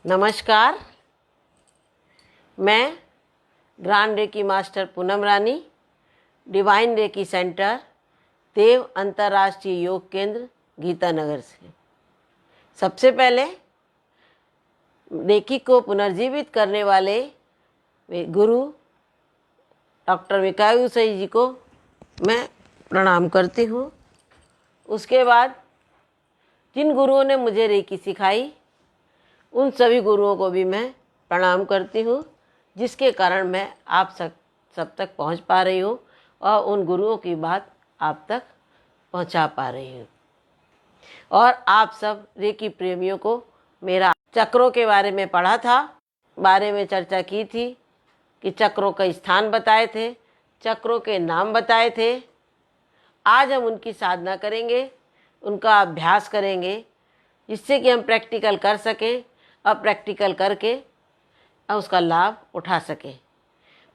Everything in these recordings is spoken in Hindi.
नमस्कार। मैं ग्रांड रेकी मास्टर पूनम रानी, डिवाइन रेकी सेंटर, देव अंतर्राष्ट्रीय योग केंद्र, गीतानगर से। सबसे पहले रेकी को पुनर्जीवित करने वाले गुरु डॉक्टर विकायु सही जी को मैं प्रणाम करती हूँ। उसके बाद जिन गुरुओं ने मुझे रेकी सिखाई उन सभी गुरुओं को भी मैं प्रणाम करती हूँ, जिसके कारण मैं आप सब तक पहुँच पा रही हूँ और उन गुरुओं की बात आप तक पहुँचा पा रही हूँ। और आप सब रेकी प्रेमियों को मेरा चक्रों के बारे में पढ़ा था, बारे में चर्चा की थी कि चक्रों का स्थान बताए थे, चक्रों के नाम बताए थे। आज हम उनकी साधना करेंगे, उनका अभ्यास करेंगे, जिससे कि हम प्रैक्टिकल कर सकें और प्रैक्टिकल करके उसका लाभ उठा सकें।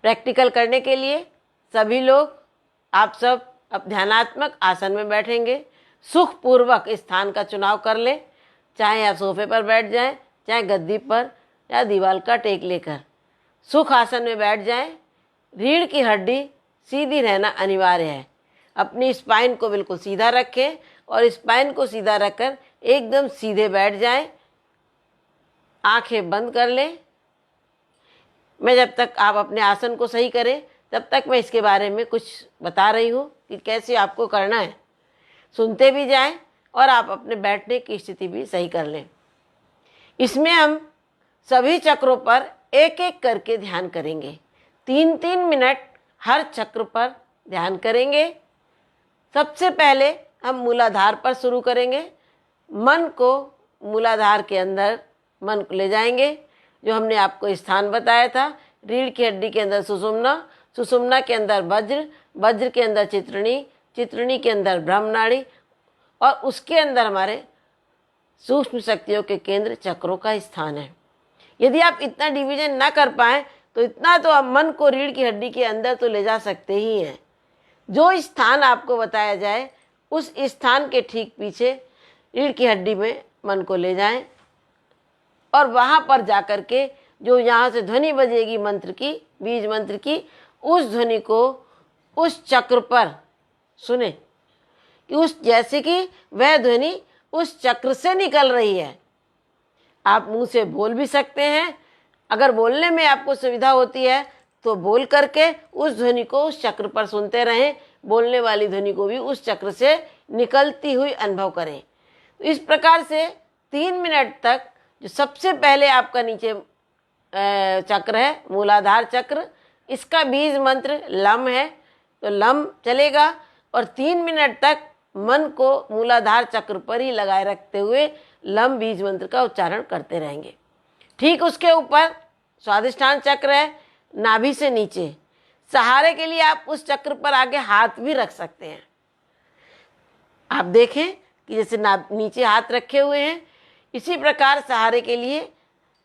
प्रैक्टिकल करने के लिए सभी लोग, आप सब अब ध्यानात्मक आसन में बैठेंगे। सुखपूर्वक स्थान का चुनाव कर ले, चाहे आप सोफे पर बैठ जाएं, चाहे गद्दी पर या दीवार का टेक लेकर सुख आसन में बैठ जाएं। रीढ़ की हड्डी सीधी रहना अनिवार्य है। अपनी स्पाइन को बिल्कुल सीधा रखें और स्पाइन को सीधा रखकर एकदम सीधे बैठ जाएं। आंखें बंद कर लें। मैं जब तक आप अपने आसन को सही करें तब तक मैं इसके बारे में कुछ बता रही हूँ कि कैसे आपको करना है। सुनते भी जाएं और आप अपने बैठने की स्थिति भी सही कर लें। इसमें हम सभी चक्रों पर एक एक करके ध्यान करेंगे। 3-3 मिनट हर चक्र पर ध्यान करेंगे। सबसे पहले हम मूलाधार पर शुरू करेंगे। मन को मूलाधार के अंदर मन को ले जाएंगे, जो हमने आपको स्थान बताया था। रीढ़ की हड्डी के अंदर सुषुम्ना, सुषुम्ना के अंदर वज्र, वज्र के अंदर चित्रिणी, चित्रिणी के अंदर ब्रह्मनाड़ी और उसके अंदर हमारे सूक्ष्म शक्तियों के केंद्र चक्रों का स्थान है। यदि आप इतना डिवीजन ना कर पाएँ तो इतना तो आप मन को रीढ़ की हड्डी के अंदर तो ले जा सकते ही हैं। जो स्थान आपको बताया जाए उस स्थान के ठीक पीछे रीढ़ की हड्डी में मन को ले जाएं और वहाँ पर जा कर के जो यहाँ से ध्वनि बजेगी मंत्र की, बीज मंत्र की, उस ध्वनि को उस चक्र पर सुने कि उस जैसे कि वह ध्वनि उस चक्र से निकल रही है। आप मुंह से बोल भी सकते हैं। अगर बोलने में आपको सुविधा होती है तो बोल करके उस ध्वनि को उस चक्र पर सुनते रहें। बोलने वाली ध्वनि को भी उस चक्र से निकलती हुई अनुभव करें। तो इस प्रकार से 3 मिनट तक जो सबसे पहले आपका नीचे चक्र है मूलाधार चक्र, इसका बीज मंत्र लम है, तो लम चलेगा और 3 मिनट तक मन को मूलाधार चक्र पर ही लगाए रखते हुए लम बीज मंत्र का उच्चारण करते रहेंगे। ठीक उसके ऊपर स्वादिष्ठान चक्र है, नाभि से नीचे। सहारे के लिए आप उस चक्र पर आगे हाथ भी रख सकते हैं। आप देखें कि जैसे नीचे हाथ रखे हुए हैं, इसी प्रकार सहारे के लिए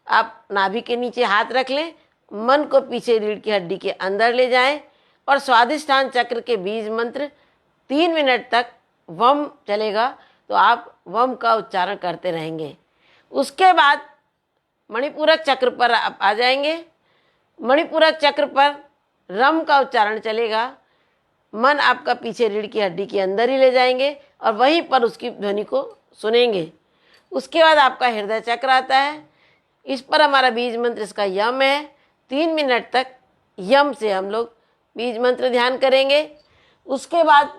आप नाभि के नीचे हाथ रख लें। मन को पीछे रीढ़ की हड्डी के अंदर ले जाएं और स्वादिष्ठान चक्र के बीज मंत्र 3 मिनट तक वम चलेगा, तो आप वम का उच्चारण करते रहेंगे। उसके बाद मणिपूरक चक्र पर आप आ जाएंगे। मणिपूरक चक्र पर रम का उच्चारण चलेगा। मन आपका पीछे रीढ़ की हड्डी के अंदर ही ले जाएंगे और वहीं पर उसकी ध्वनि को सुनेंगे। उसके बाद आपका हृदय चक्र आता है। इस पर हमारा बीज मंत्र इसका यम है। 3 मिनट तक यम से हम लोग बीज मंत्र ध्यान करेंगे। उसके बाद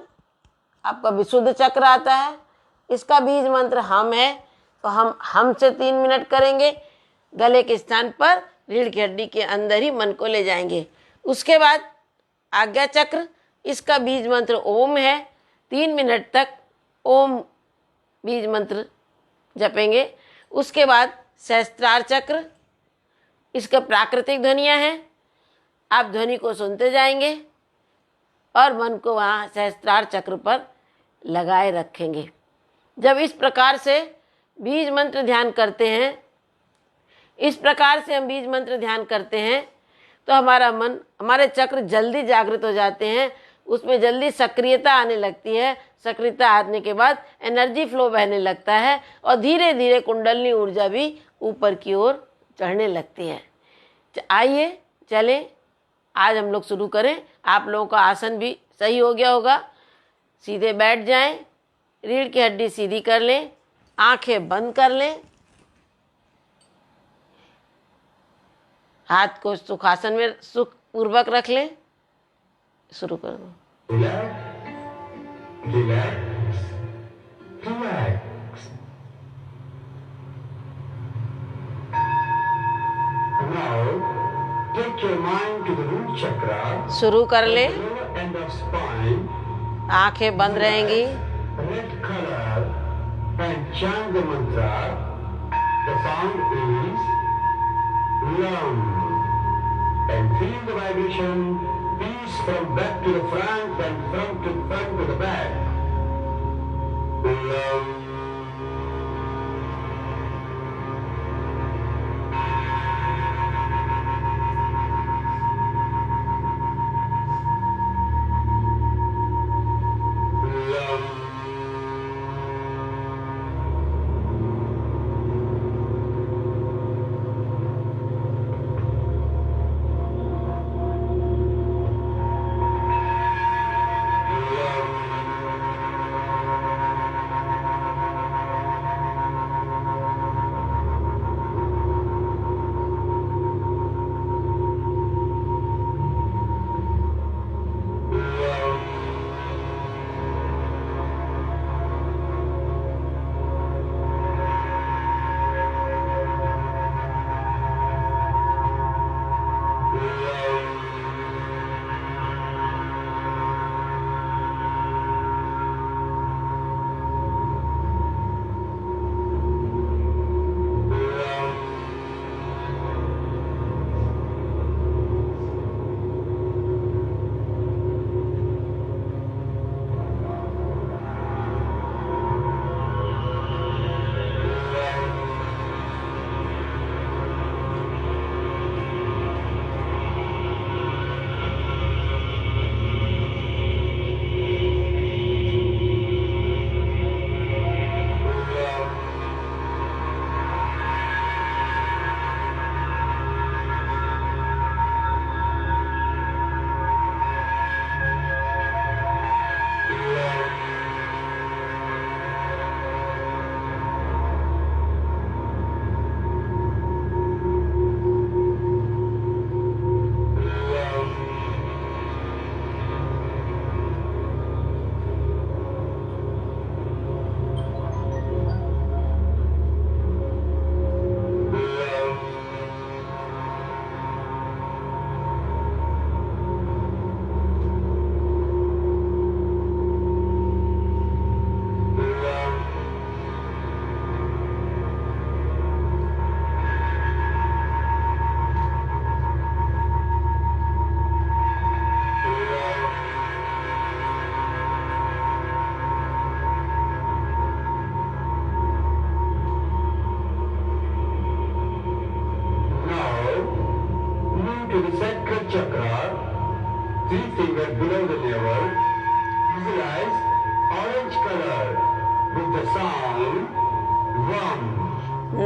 आपका विशुद्ध चक्र आता है। इसका बीज मंत्र हम है, तो हम से 3 मिनट करेंगे। गले के स्थान पर रीढ़ की हड्डी के अंदर ही मन को ले जाएंगे। उसके बाद आज्ञा चक्र, इसका बीज मंत्र ओम है। 3 मिनट तक ओम बीज मंत्र जपेंगे। उसके बाद सहस्त्रार चक्र, इसका प्राकृतिक ध्वनियाँ हैं। आप ध्वनि को सुनते जाएंगे और मन को वहाँ सहस्त्रार चक्र पर लगाए रखेंगे। जब इस प्रकार से बीज मंत्र ध्यान करते हैं, इस प्रकार से हम बीज मंत्र ध्यान करते हैं तो हमारा मन, हमारे चक्र जल्दी जागृत हो जाते हैं। उसमें जल्दी सक्रियता आने लगती है। सक्रियता आने के बाद एनर्जी फ्लो बहने लगता है और धीरे धीरे कुंडलनी ऊर्जा भी ऊपर की ओर चढ़ने लगती है। आइए चलें, आज हम लोग शुरू करें। आप लोगों का आसन भी सही हो गया होगा। सीधे बैठ जाएं, रीढ़ की हड्डी सीधी कर लें, आंखें बंद कर लें, हाथ को सुखासन में सुख पूर्वक रख लें। शुरू कर दो। Relax, relax, relax. Now, take your mind to the root chakra. शुरू कर ले। Lower end of spine. आंखें बंद रहेंगी। Red color and chant the mantra. The sound is Lam. And feel the vibration. Peace from back to the front and front to the back. Lam.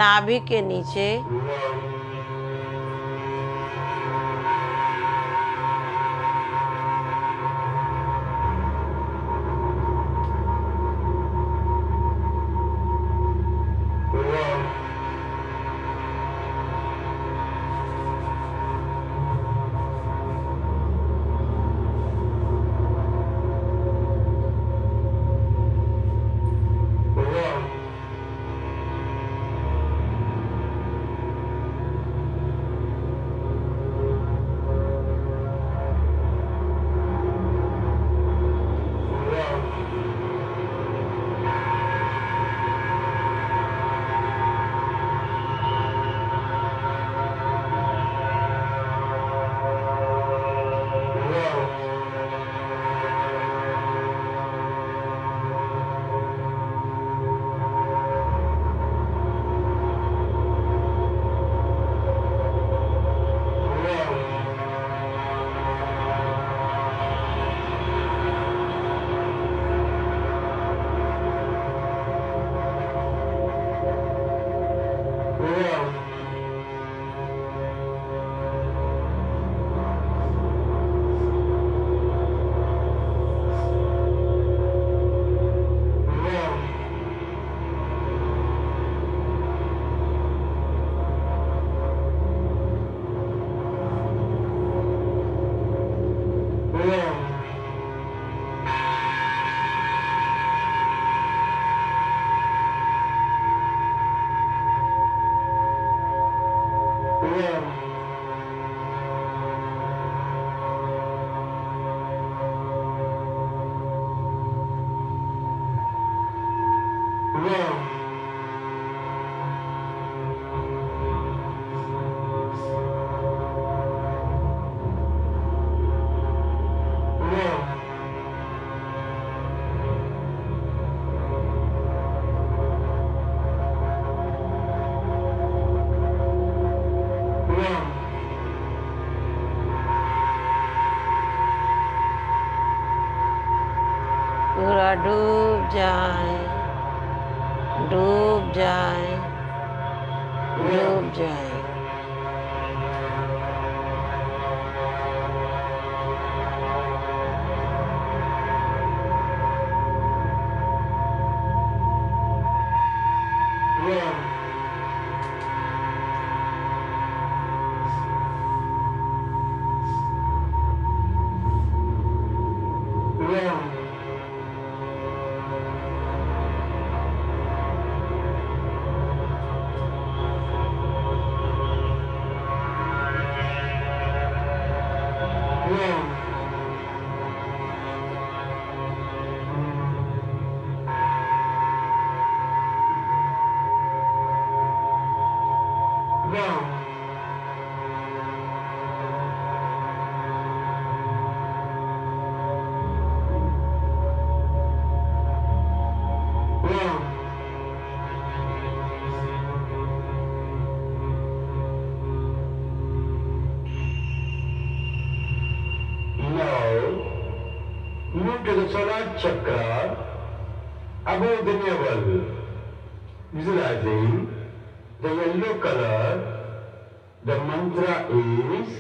नाभि के नीचे पूरा डूब जाए, डूब जाए, डूब जाए। Move to the solar chakra above the navel, visualizing the yellow color. The mantra is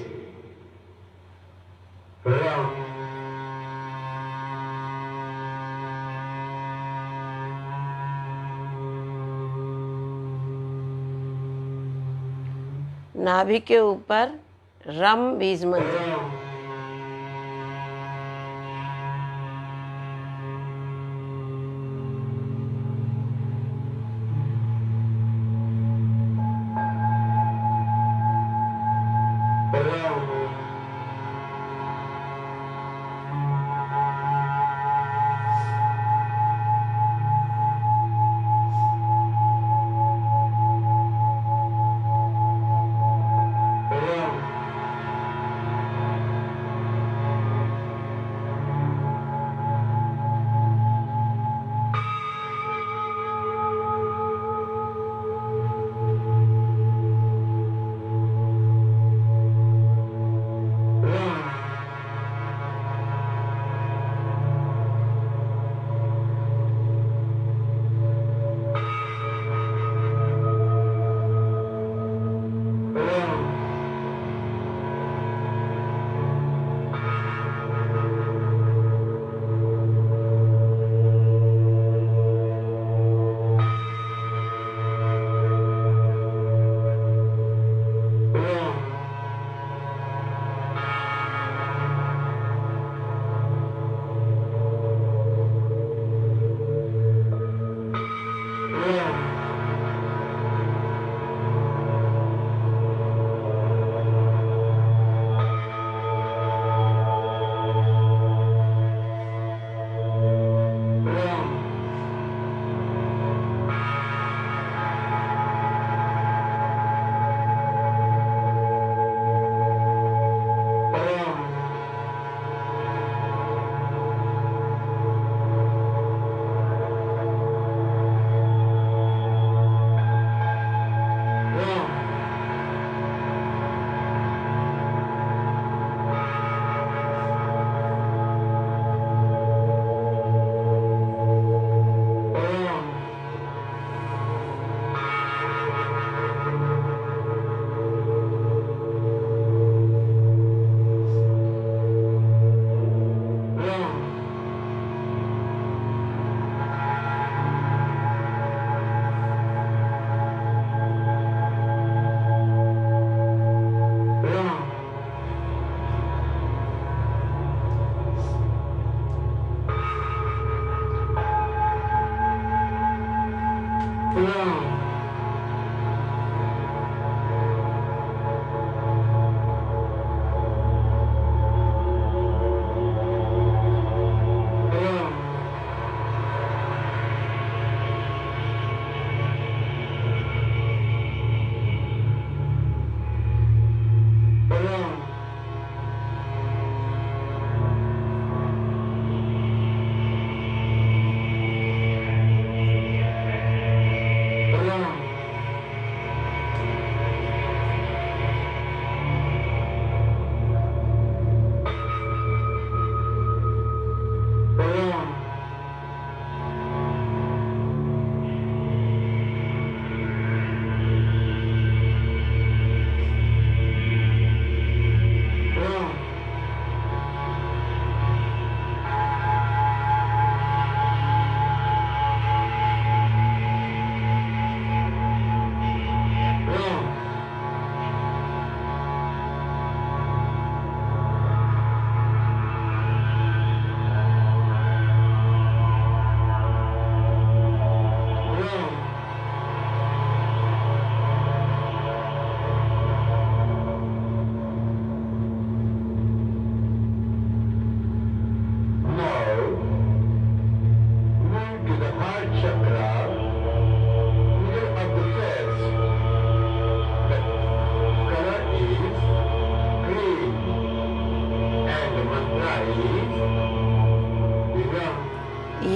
Ram. नाभि के ऊपर रम बीज मंत्र।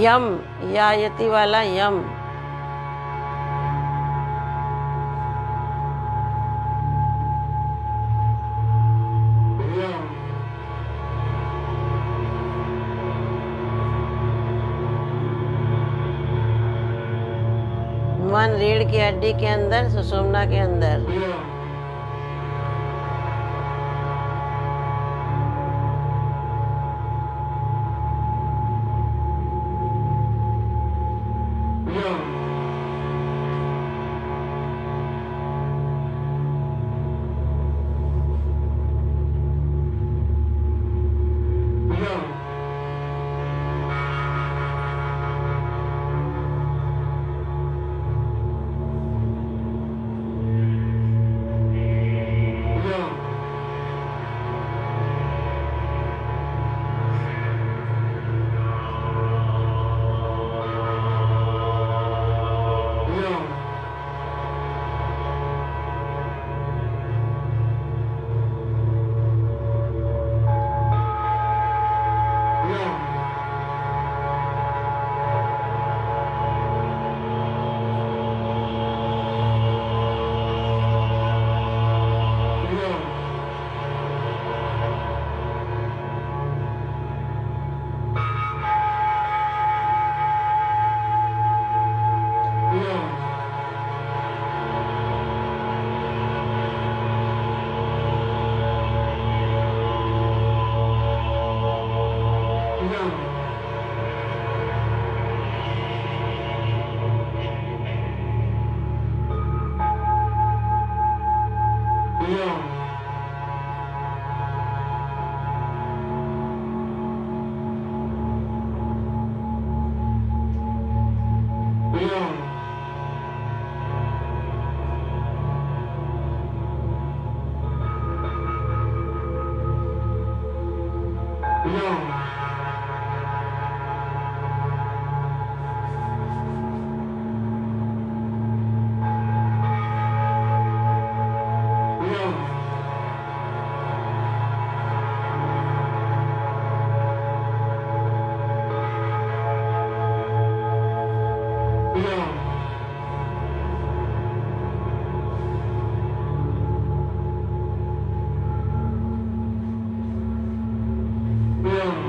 यम, या यति वाला यम। Yum. मन रीढ़ की हड्डी के अंदर, सुषुम्ना के अंदर। Yum. Yum. Yum. Yum. Yum. Yum. Yum. Yum. Yum. Yum. Yum. Yum. Yum. Yum. Yum.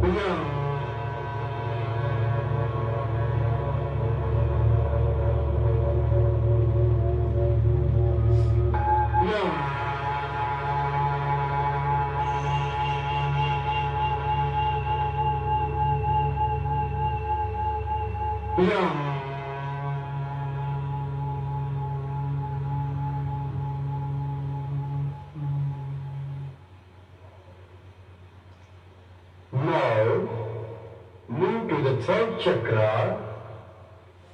Yum. Yum. Yum. Now, move to the third chakra.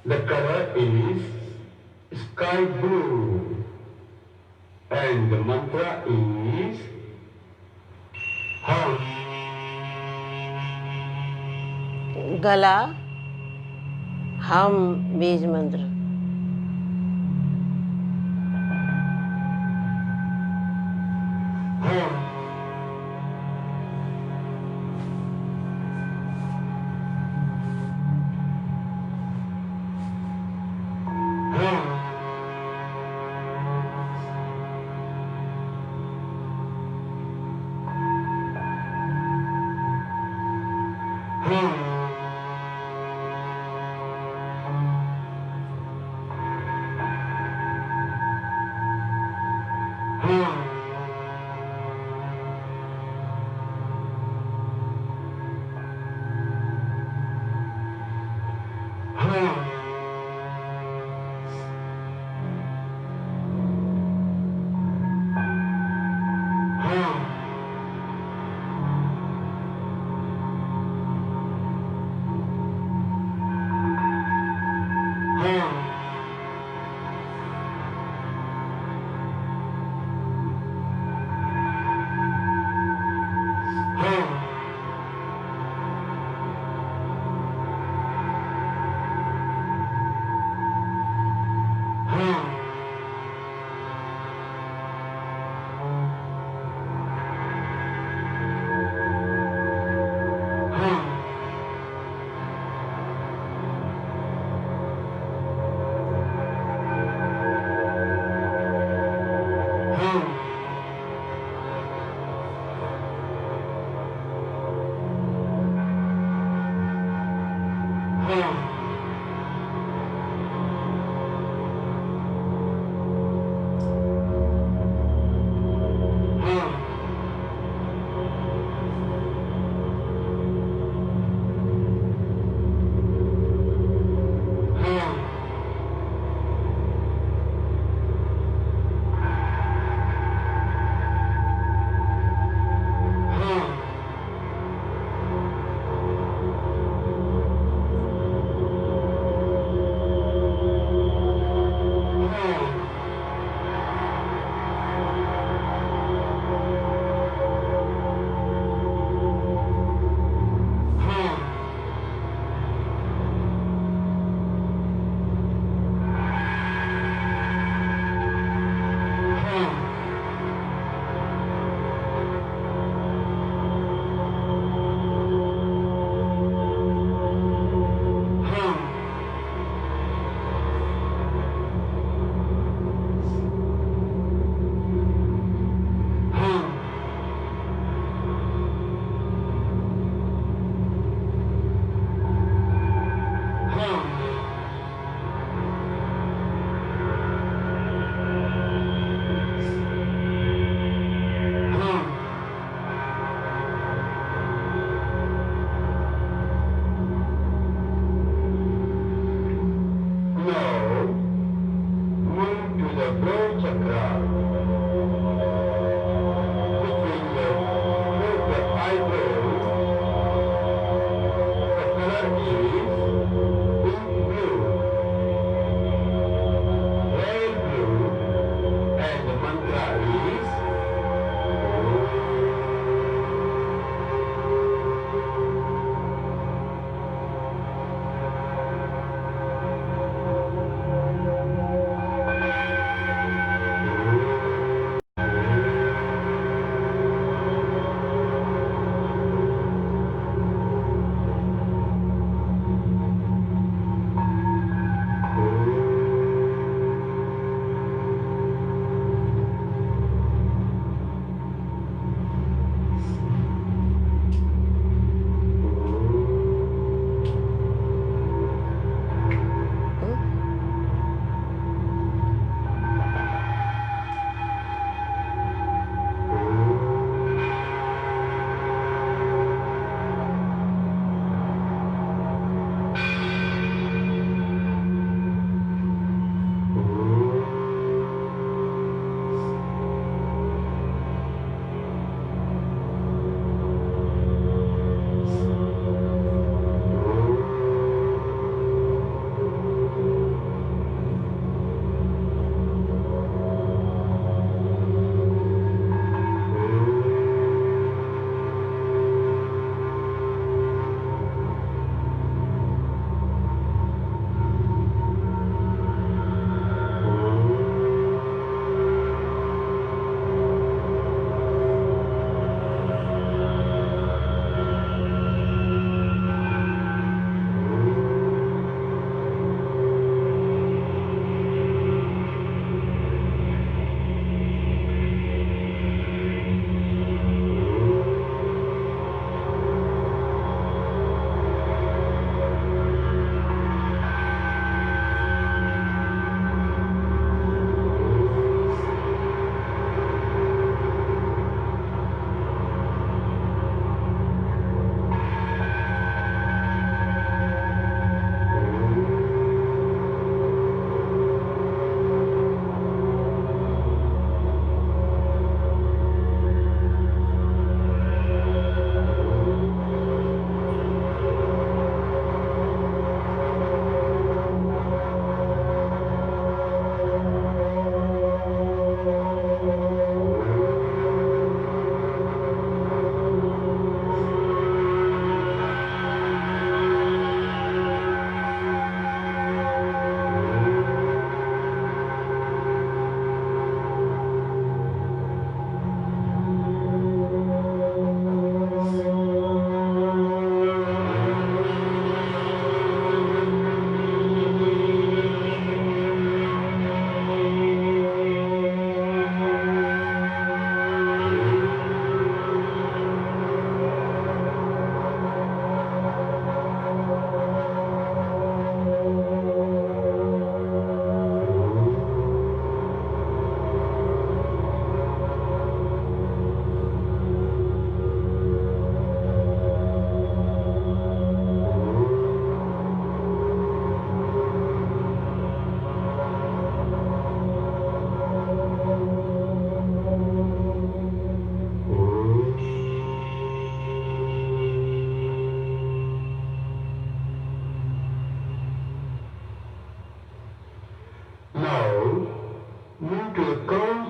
The color is sky blue. And the mantra is Hum. गला, हम, बीज मंत्र। Hum. Hum. Hum. Hum. Hum. Hum. hum. Hum. Hum. Hum.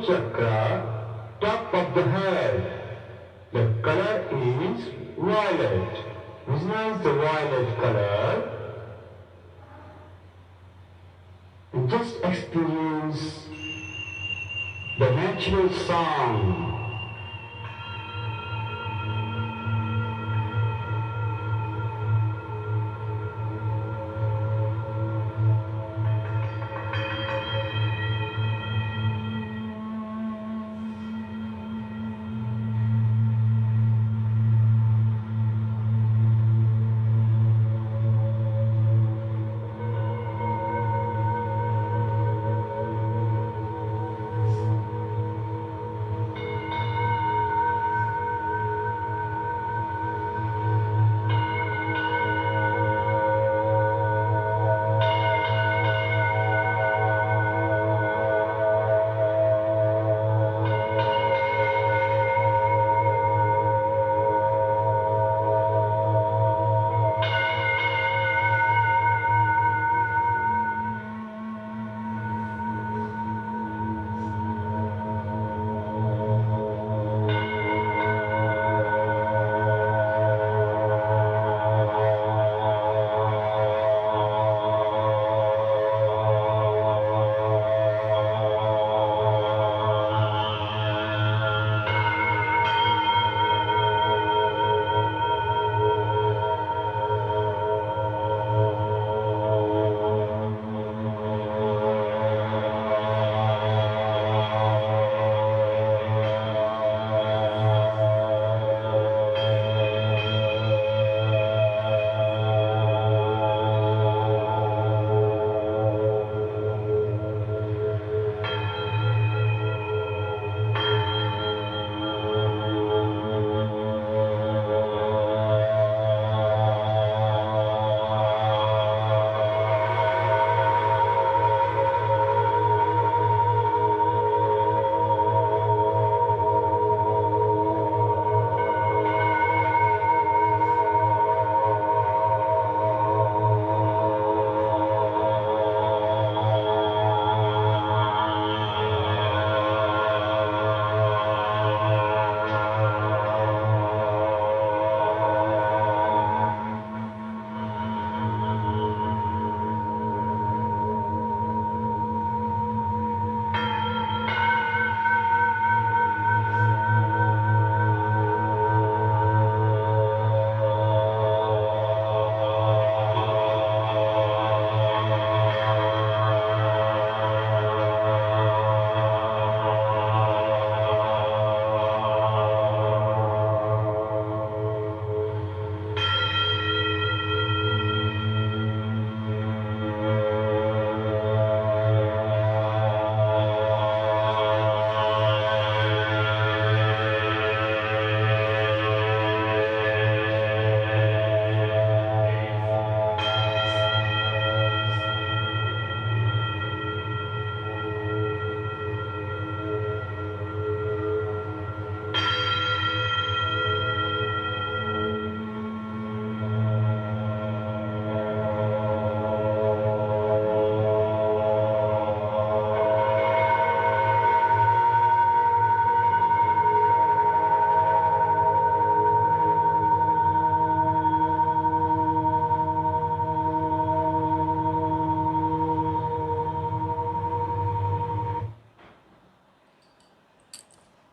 chakra, top of the head. The color is violet. Which is the violet color? And just experience the natural sound.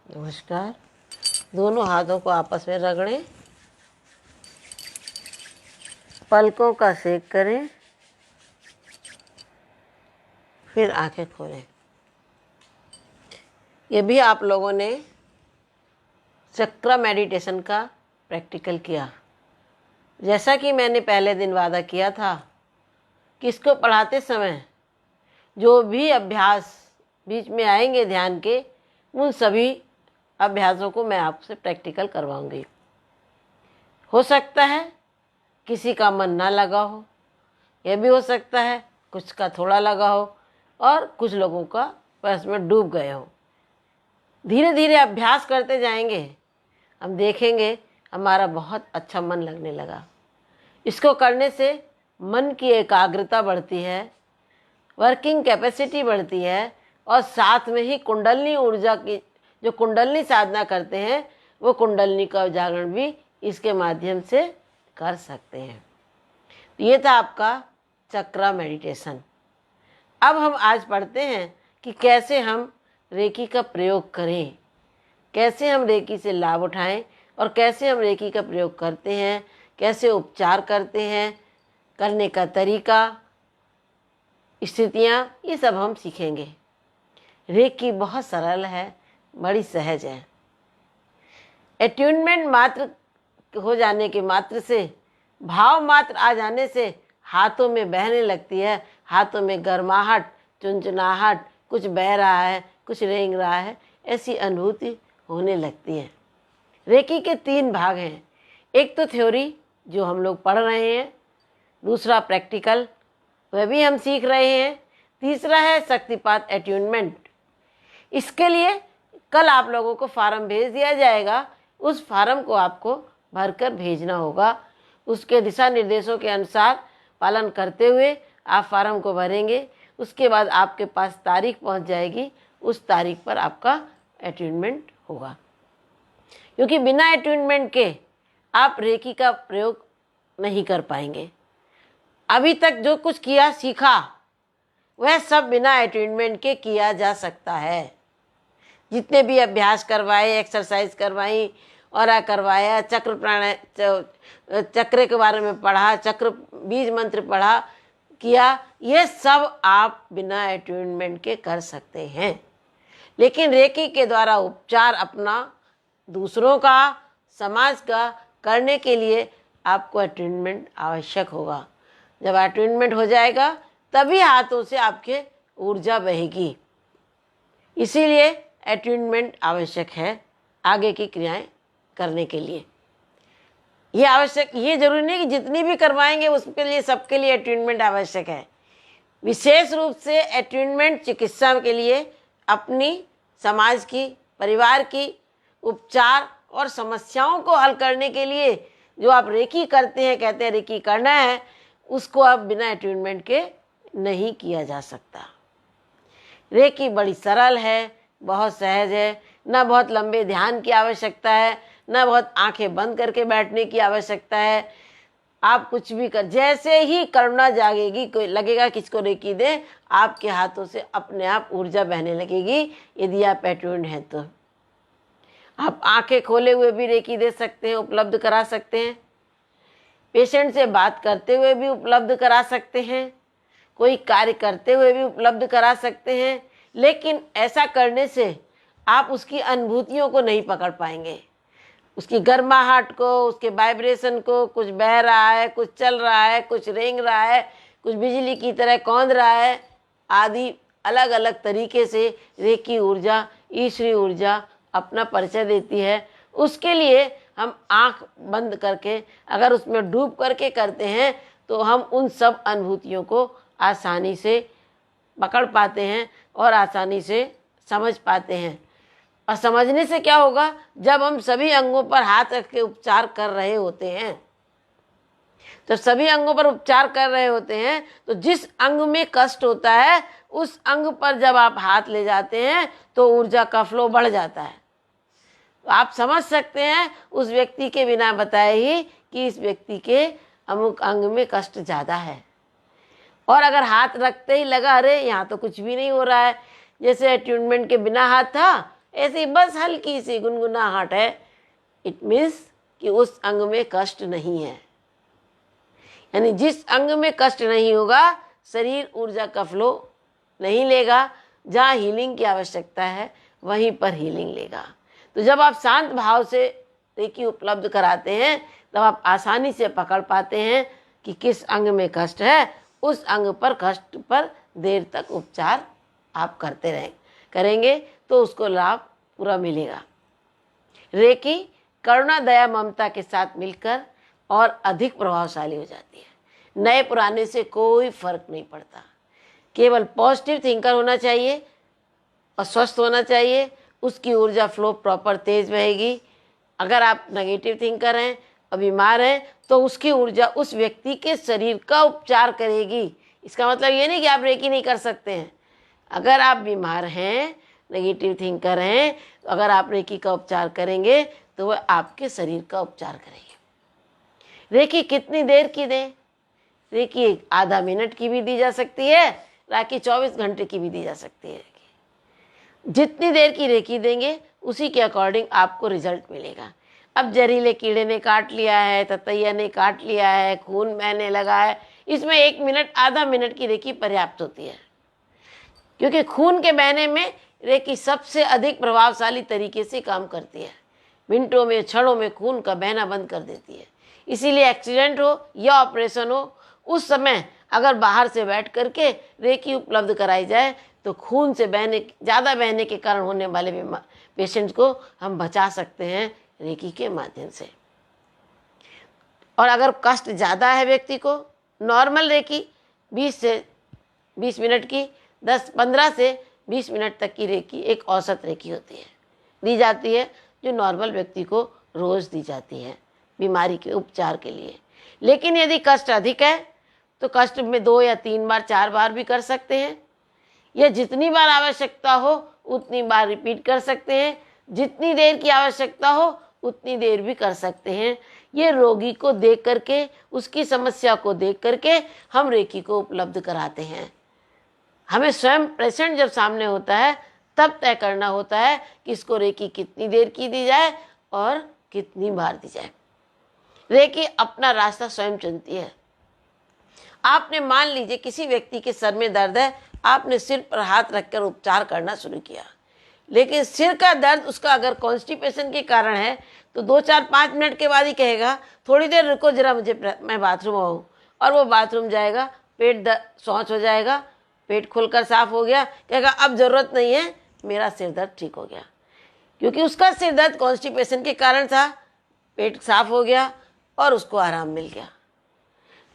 नमस्कार। दोनों हाथों को आपस में रगड़ें, पलकों का सेक करें, फिर आंखें खोलें। ये भी आप लोगों ने चक्र मेडिटेशन का प्रैक्टिकल किया। जैसा कि मैंने पहले दिन वादा किया था कि इसको पढ़ाते समय जो भी अभ्यास बीच में आएंगे ध्यान के, उन सभी अभ्यासों को मैं आपसे प्रैक्टिकल करवाऊंगी। हो सकता है किसी का मन ना लगा हो, यह भी हो सकता है कुछ का थोड़ा लगा हो और कुछ लोगों का बस में डूब गए हो। धीरे धीरे अभ्यास करते जाएंगे, हम देखेंगे हमारा बहुत अच्छा मन लगने लगा। इसको करने से मन की एकाग्रता बढ़ती है, वर्किंग कैपेसिटी बढ़ती है और साथ में ही कुंडलनी ऊर्जा की जो कुंडलनी साधना करते हैं वो कुंडलनी का जागरण भी इसके माध्यम से कर सकते हैं। तो ये था आपका चक्रा मेडिटेशन। अब हम आज पढ़ते हैं कि कैसे हम रेकी का प्रयोग करें, कैसे हम रेकी से लाभ उठाएं और कैसे हम रेकी का प्रयोग करते हैं, कैसे उपचार करते हैं, करने का तरीका, स्थितियाँ, ये सब हम सीखेंगे। रेकी बहुत सरल है, बड़ी सहज है। एट्यूनमेंट मात्र हो जाने के मात्र से, भाव मात्र आ जाने से हाथों में बहने लगती है, हाथों में गर्माहट, चुनचुनाहट, कुछ बह रहा है, कुछ रेंग रहा है, ऐसी अनुभूति होने लगती है। रेकी के 3 भाग हैं। एक तो थ्योरी जो हम लोग पढ़ रहे हैं, दूसरा प्रैक्टिकल वह भी हम सीख रहे हैं, तीसरा है शक्तिपात एट्यूनमेंट। इसके लिए कल आप लोगों को फार्म भेज दिया जाएगा, उस फार्म को आपको भरकर भेजना होगा। उसके दिशा निर्देशों के अनुसार पालन करते हुए आप फार्म को भरेंगे। उसके बाद आपके पास तारीख पहुंच जाएगी, उस तारीख पर आपका एट्यूनमेंट होगा। क्योंकि बिना एट्यूनमेंट के आप रेकी का प्रयोग नहीं कर पाएंगे। अभी तक जो कुछ किया सीखा वह सब बिना एट्यूनमेंट के किया जा सकता है। जितने भी अभ्यास करवाए, एक्सरसाइज करवाई, और करवाया, चक्र प्राणायाम, चक्र के बारे में पढ़ा, चक्र बीज मंत्र पढ़ा, किया, ये सब आप बिना एट्यूनमेंट के कर सकते हैं। लेकिन रेकी के द्वारा उपचार अपना, दूसरों का, समाज का करने के लिए आपको एट्यूनमेंट आवश्यक होगा। जब एट्यूनमेंट हो जाएगा तभी हाथों से आपके ऊर्जा बहेगी। इसीलिए एट्यूनमेंट आवश्यक है आगे की क्रियाएं करने के लिए। ये आवश्यक, ये जरूरी नहीं कि जितनी भी करवाएंगे उसके लिए, सबके लिए एट्यूनमेंट आवश्यक है। विशेष रूप से एट्यूनमेंट चिकित्सा के लिए, अपनी, समाज की, परिवार की उपचार और समस्याओं को हल करने के लिए जो आप रेकी करते हैं, कहते हैं रेकी करना है, उसको अब बिना एट्यूनमेंट के नहीं किया जा सकता। रेकी बड़ी सरल है, बहुत सहज है, न बहुत लंबे ध्यान की आवश्यकता है, न बहुत आंखें बंद करके बैठने की आवश्यकता है। आप कुछ भी कर, जैसे ही करुणा जागेगी, कोई लगेगा किसको रेकी दे, आपके हाथों से अपने आप ऊर्जा बहने लगेगी। यदि आप एट्यून्ड हैं तो आप आंखें खोले हुए भी रेकी दे सकते हैं, उपलब्ध करा सकते हैं। पेशेंट से बात करते हुए भी उपलब्ध करा सकते हैं, कोई कार्य करते हुए भी उपलब्ध करा सकते हैं। लेकिन ऐसा करने से आप उसकी अनुभूतियों को नहीं पकड़ पाएंगे, उसकी गर्माहट को, उसके वाइब्रेशन को। कुछ बह रहा है, कुछ चल रहा है, कुछ रेंग रहा है, कुछ बिजली की तरह कौंध रहा है, आदि अलग अलग तरीके से रेकी ऊर्जा, ईश्वरी ऊर्जा अपना परिचय देती है। उसके लिए हम आंख बंद करके, अगर उसमें डूब करके करते हैं तो हम उन सब अनुभूतियों को आसानी से पकड़ पाते हैं और आसानी से समझ पाते हैं। और समझने से क्या होगा, जब हम सभी अंगों पर हाथ रख के उपचार कर रहे होते हैं, जब सभी अंगों पर उपचार कर रहे होते हैं, तो जिस अंग में कष्ट होता है उस अंग पर जब आप हाथ ले जाते हैं तो ऊर्जा का फ्लो बढ़ जाता है। तो आप समझ सकते हैं उस व्यक्ति के बिना बताए ही कि इस व्यक्ति के अमुक अंग में कष्ट ज़्यादा है। और अगर हाथ रखते ही लगा, अरे यहाँ तो कुछ भी नहीं हो रहा है, जैसे एट्यूनमेंट के बिना हाथ था, ऐसे ही बस हल्की सी गुनगुनाहट है, इट मीन्स कि उस अंग में कष्ट नहीं है। यानी जिस अंग में कष्ट नहीं होगा, शरीर ऊर्जा का फ्लो नहीं लेगा। जहाँ हीलिंग की आवश्यकता है वहीं पर हीलिंग लेगा। तो जब आप शांत भाव से रेकी उपलब्ध कराते हैं तब आप आसानी से पकड़ पाते हैं कि किस अंग में कष्ट है। उस अंग पर, कष्ट पर देर तक उपचार आप करते करेंगे तो उसको लाभ पूरा मिलेगा। रेकी करुणा, दया, ममता के साथ मिलकर और अधिक प्रभावशाली हो जाती है। नए पुराने से कोई फर्क नहीं पड़ता। केवल पॉजिटिव थिंकर होना चाहिए और स्वस्थ होना चाहिए, उसकी ऊर्जा फ्लो प्रॉपर तेज बहेगी। अगर आप नेगेटिव थिंकर हैं और बीमार हैं तो उसकी ऊर्जा उस व्यक्ति के शरीर का उपचार करेगी। इसका मतलब ये नहीं कि आप रेकी नहीं कर सकते हैं, अगर आप बीमार हैं, नेगेटिव थिंकर हैं, तो अगर आप रेकी का उपचार करेंगे तो वह आपके शरीर का उपचार करेंगे। रेकी कितनी देर की दें? रेकी आधा मिनट की भी दी जा सकती है, रेकी 24 घंटे की भी दी जा सकती है। जितनी देर की रेकी देंगे उसी के अकॉर्डिंग आपको रिजल्ट मिलेगा। अब जहरीले कीड़े ने काट लिया है, ततैया ने काट लिया है, खून बहने लगा है, इसमें 1 मिनट आधा मिनट की रेकी पर्याप्त होती है, क्योंकि खून के बहने में रेकी सबसे अधिक प्रभावशाली तरीके से काम करती है। मिनटों में, क्षणों में खून का बहना बंद कर देती है। इसीलिए एक्सीडेंट हो या ऑपरेशन हो, उस समय अगर बाहर से बैठ करके रेकी उपलब्ध कराई जाए तो खून से ज़्यादा बहने के कारण होने वाले पेशेंट को हम बचा सकते हैं रेकी के माध्यम से। और अगर कष्ट ज़्यादा है व्यक्ति को, नॉर्मल रेकी 20 मिनट की, 15 से 20 मिनट तक की रेकी एक औसत रेकी होती है, दी जाती है, जो नॉर्मल व्यक्ति को रोज़ दी जाती है बीमारी के उपचार के लिए। लेकिन यदि कष्ट अधिक है तो कष्ट में 2 या 3 बार 4 बार भी कर सकते हैं, या जितनी बार आवश्यकता हो उतनी बार रिपीट कर सकते हैं। जितनी देर की आवश्यकता हो उतनी देर भी कर सकते हैं। ये रोगी को देख करके, उसकी समस्या को देख करके हम रेकी को उपलब्ध कराते हैं। हमें स्वयं पेशेंट जब सामने होता है तब तय करना होता है कि इसको रेकी कितनी देर की दी जाए और कितनी बार दी जाए। रेकी अपना रास्ता स्वयं चुनती है। आपने मान लीजिए किसी व्यक्ति के सर में दर्द है, आपने सिर पर हाथ रखकर उपचार करना शुरू किया, लेकिन सिर का दर्द उसका अगर कॉन्स्टिपेशन के कारण है तो 2-4-5 मिनट के बाद ही कहेगा थोड़ी देर रुको जरा, मैं बाथरूम आऊँ, और वो बाथरूम जाएगा, पेट शौच हो जाएगा, पेट खुलकर साफ हो गया, कहेगा अब ज़रूरत नहीं है, मेरा सिर दर्द ठीक हो गया, क्योंकि उसका सिर दर्द कॉन्स्टिपेशन के कारण था, पेट साफ हो गया और उसको आराम मिल गया।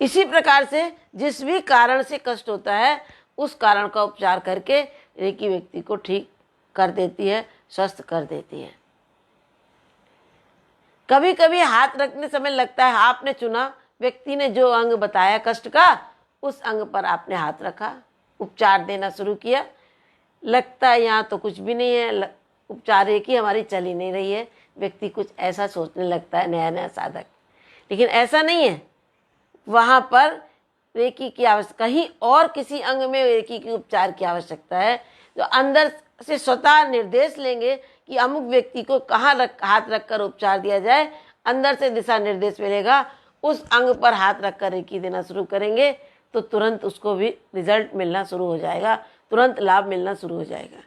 इसी प्रकार से जिस भी कारण से कष्ट होता है उस कारण का उपचार करके रेकी व्यक्ति को ठीक कर देती है, स्वस्थ कर देती है। कभी कभी हाथ रखने समय लगता है आपने चुना, व्यक्ति ने जो अंग बताया कष्ट का, उस अंग पर आपने हाथ रखा, उपचार देना शुरू किया, लगता है यहाँ तो कुछ भी नहीं है, उपचार एक ही हमारी चल ही नहीं रही है, व्यक्ति कुछ ऐसा सोचने लगता है नया नया साधक। लेकिन ऐसा नहीं है, वहाँ पर रेकी की आवश्यकता, कहीं और किसी अंग में रेकी की उपचार की आवश्यकता है, तो अंदर से स्वतः निर्देश लेंगे कि अमुक व्यक्ति को कहाँ हाथ रखकर उपचार दिया जाए, अंदर से दिशा निर्देश मिलेगा, उस अंग पर हाथ रखकर रेकी देना शुरू करेंगे तो तुरंत उसको भी रिजल्ट मिलना शुरू हो जाएगा, तुरंत लाभ मिलना शुरू हो जाएगा।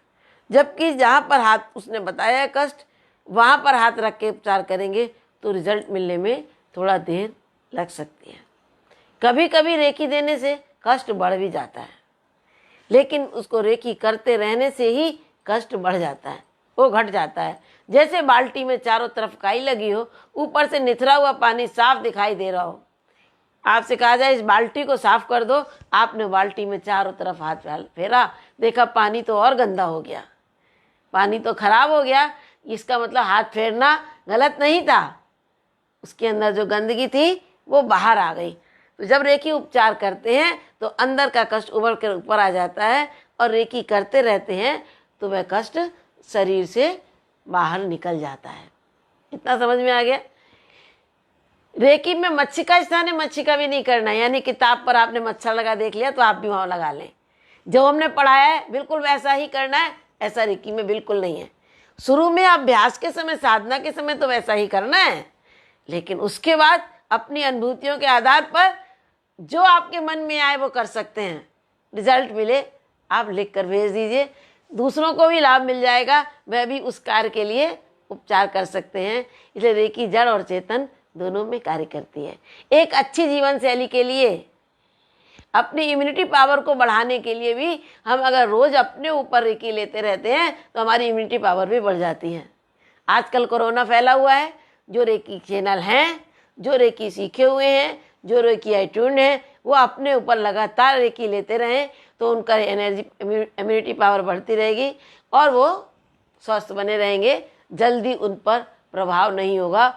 जबकि जहाँ पर हाथ उसने बताया है कष्ट, वहाँ पर हाथ रख के उपचार करेंगे तो रिजल्ट मिलने में थोड़ा देर लग सकती है। कभी कभी रेकी देने से कष्ट बढ़ भी जाता है, लेकिन उसको रेकी करते रहने से ही कष्ट बढ़ जाता है, वो घट जाता है। जैसे बाल्टी में चारों तरफ काई लगी हो, ऊपर से निथरा हुआ पानी साफ दिखाई दे रहा हो, आपसे कहा जाए इस बाल्टी को साफ कर दो, आपने बाल्टी में चारों तरफ हाथ फेरा, देखा पानी तो और गंदा हो गया, पानी तो खराब हो गया। इसका मतलब हाथ फेरना गलत नहीं था, उसके अंदर जो गंदगी थी वो बाहर आ गई। तो जब रेकी उपचार करते हैं तो अंदर का कष्ट उभर कर ऊपर आ जाता है, और रेकी करते रहते हैं तो वह कष्ट शरीर से बाहर निकल जाता है। इतना समझ में आ गया? रेकी में मच्छी का स्थान है, मच्छी का भी नहीं करना है, यानी किताब पर आपने मच्छर लगा देख लिया तो आप भी वहाँ लगा लें। जो हमने पढ़ाया है बिल्कुल वैसा ही करना है, ऐसा रेकी में बिल्कुल नहीं है। शुरू में अभ्यास के समय, साधना के समय तो वैसा ही करना है, लेकिन उसके बाद अपनी अनुभूतियों के आधार पर जो आपके मन में आए वो कर सकते हैं। रिजल्ट मिले आप लिख कर भेज दीजिए, दूसरों को भी लाभ मिल जाएगा, वह भी उस कार्य के लिए उपचार कर सकते हैं। इसलिए रेकी जड़ और चेतन दोनों में कार्य करती है। एक अच्छी जीवन शैली के लिए, अपनी इम्यूनिटी पावर को बढ़ाने के लिए भी हम अगर रोज अपने ऊपर रेकी लेते रहते हैं तो हमारी इम्यूनिटी पावर भी बढ़ जाती है। आजकल कोरोना फैला हुआ है, जो रेकी चैनल हैं, जो रेकी सीखे हुए हैं, जो रेकी अट्यून्ड हैं, वो अपने ऊपर लगातार रेकी लेते रहें तो उनका इम्यूनिटी पावर बढ़ती रहेगी और वो स्वस्थ बने रहेंगे। जल्दी उन पर प्रभाव नहीं होगा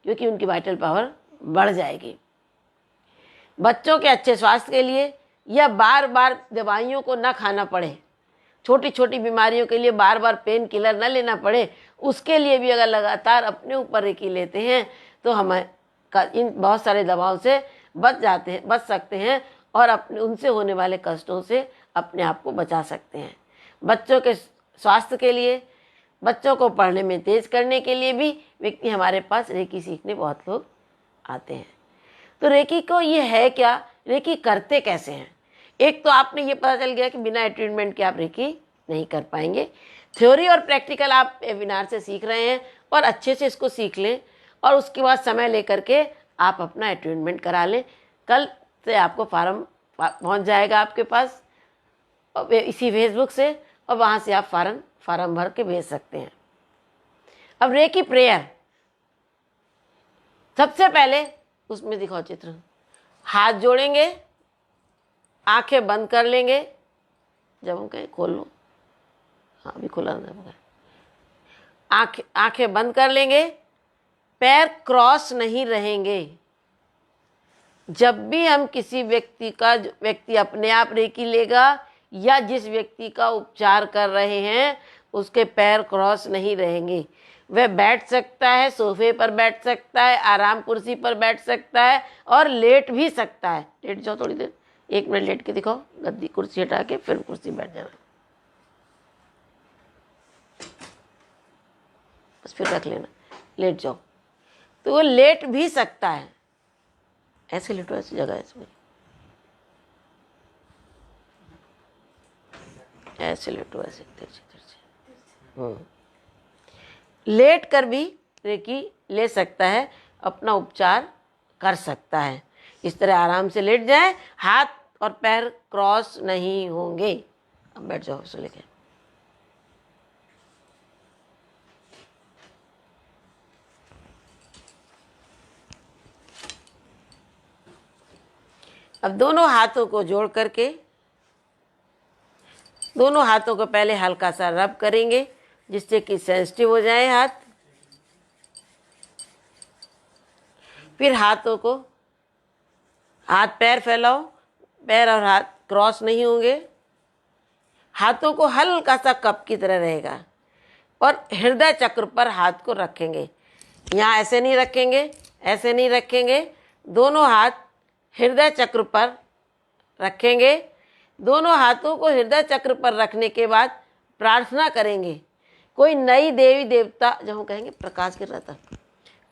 क्योंकि उनकी वाइटल पावर बढ़ जाएगी। बच्चों के अच्छे स्वास्थ्य के लिए या बार बार दवाइयों को न खाना पड़े, छोटी छोटी बीमारियों के लिए बार बार पेन किलर न लेना पड़े, उसके लिए भी अगर लगातार अपने ऊपर रेकी लेते हैं तो हमें इन बहुत सारे दवाओं से बच सकते हैं और अपने उनसे होने वाले कष्टों से अपने आप को बचा सकते हैं। बच्चों के स्वास्थ्य के लिए, बच्चों को पढ़ने में तेज करने के लिए भी व्यक्ति हमारे पास रेकी सीखने बहुत लोग आते हैं। तो रेकी को ये है क्या, रेकी करते कैसे हैं? एक तो आपने ये पता चल गया कि बिना अटेनमेंट के आप रेकी नहीं कर पाएंगे। थ्योरी और प्रैक्टिकल आप वेबिनार से सीख रहे हैं और अच्छे से इसको सीख लें और उसके बाद समय लेकर के आप अपना अटेनमेंट करा लें। कल से आपको फार्म पहुंच जाएगा आपके पास इसी फेसबुक से, और वहाँ से आप फार्म भर के भेज सकते हैं। अब रेकी प्रेयर, सबसे पहले उसमें दिखाओ चित्र, हाथ जोड़ेंगे, आंखें बंद कर लेंगे। जब हम कहें खोल लो, हाँ अभी खुला ना, आंखें बंद कर लेंगे, पैर क्रॉस नहीं रहेंगे। जब भी हम किसी व्यक्ति अपने आप रेकी लेगा या जिस व्यक्ति का उपचार कर रहे हैं उसके पैर क्रॉस नहीं रहेंगे। वह बैठ सकता है, सोफे पर बैठ सकता है, आराम कुर्सी पर बैठ सकता है और लेट भी सकता है। लेट जाओ थोड़ी देर, 1 मिनट लेट के दिखाओ, गद्दी कुर्सी हटा के फिर कुर्सी बैठ जाना, बस फिर रख लेना, लेट जाओ। तो वो लेट भी सकता है, ऐसे लेटो, ऐसी जगह ऐसे ऐसे लेटो, ऐसे लेट कर भी रेकी ले सकता है, अपना उपचार कर सकता है। इस तरह आराम से लेट जाए, हाथ और पैर क्रॉस नहीं होंगे। अब बैठ जाओ उसको लेके। अब दोनों हाथों को जोड़ करके दोनों हाथों को पहले हल्का सा रब करेंगे जिससे कि सेंसिटिव हो जाए हाथ। फिर हाथों को, हाथ पैर फैलाओ, पैर और हाथ क्रॉस नहीं होंगे। हाथों को हल्का सा कप की तरह रहेगा और हृदय चक्र पर हाथ को रखेंगे। यहाँ ऐसे नहीं रखेंगे, ऐसे नहीं रखेंगे, दोनों हाथ हृदय चक्र पर रखेंगे। दोनों हाथों को हृदय चक्र पर रखने के बाद प्रार्थना करेंगे। कोई नई देवी देवता, जब हम कहेंगे प्रकाश गिर रहा था,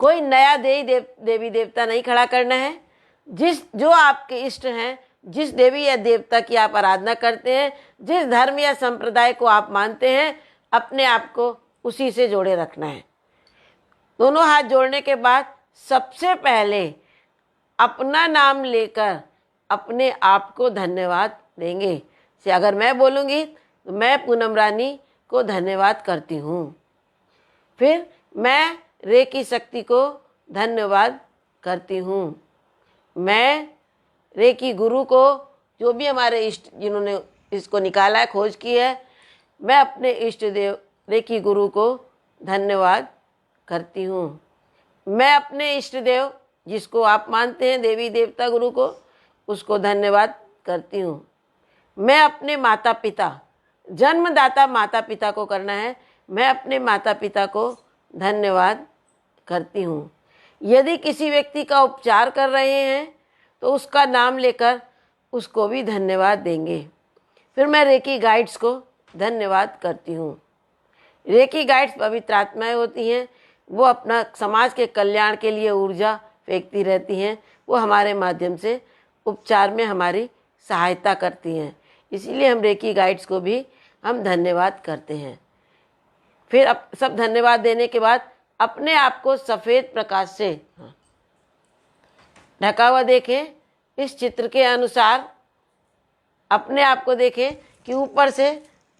कोई नया देवी देवता नहीं खड़ा करना है। जो आपके इष्ट हैं, जिस देवी या देवता की आप आराधना करते हैं, जिस धर्म या संप्रदाय को आप मानते हैं, अपने आप को उसी से जोड़े रखना है। दोनों हाथ जोड़ने के बाद सबसे पहले अपना नाम लेकर अपने आप को धन्यवाद देंगे। से अगर मैं बोलूँगी तो मैं पूनम रानी को धन्यवाद करती हूँ। फिर मैं रेकी शक्ति को धन्यवाद करती हूँ। मैं रेकी गुरु को, जो भी हमारे इष्ट जिन्होंने इसको निकाला है, खोज की है, मैं अपने इष्ट देव रेकी गुरु को धन्यवाद करती हूँ। मैं अपने इष्ट देव जिसको आप मानते हैं देवी देवता गुरु को, उसको धन्यवाद करती हूँ। मैं अपने माता पिता, जन्मदाता माता पिता को करना है, मैं अपने माता पिता को धन्यवाद करती हूँ। यदि किसी व्यक्ति का उपचार कर रहे हैं तो उसका नाम लेकर उसको भी धन्यवाद देंगे। फिर मैं रेकी गाइड्स को धन्यवाद करती हूँ। रेकी गाइड्स पवित्र आत्माएं होती हैं, वो अपना समाज के कल्याण के लिए ऊर्जा फेंकती रहती हैं। वो हमारे माध्यम से उपचार में हमारी सहायता करती हैं, इसीलिए हम रेकी गाइड्स को भी हम धन्यवाद करते हैं। फिर अब सब धन्यवाद देने के बाद अपने आप को सफ़ेद प्रकाश से ढका हुआ देखें। इस चित्र के अनुसार अपने आप को देखें कि ऊपर से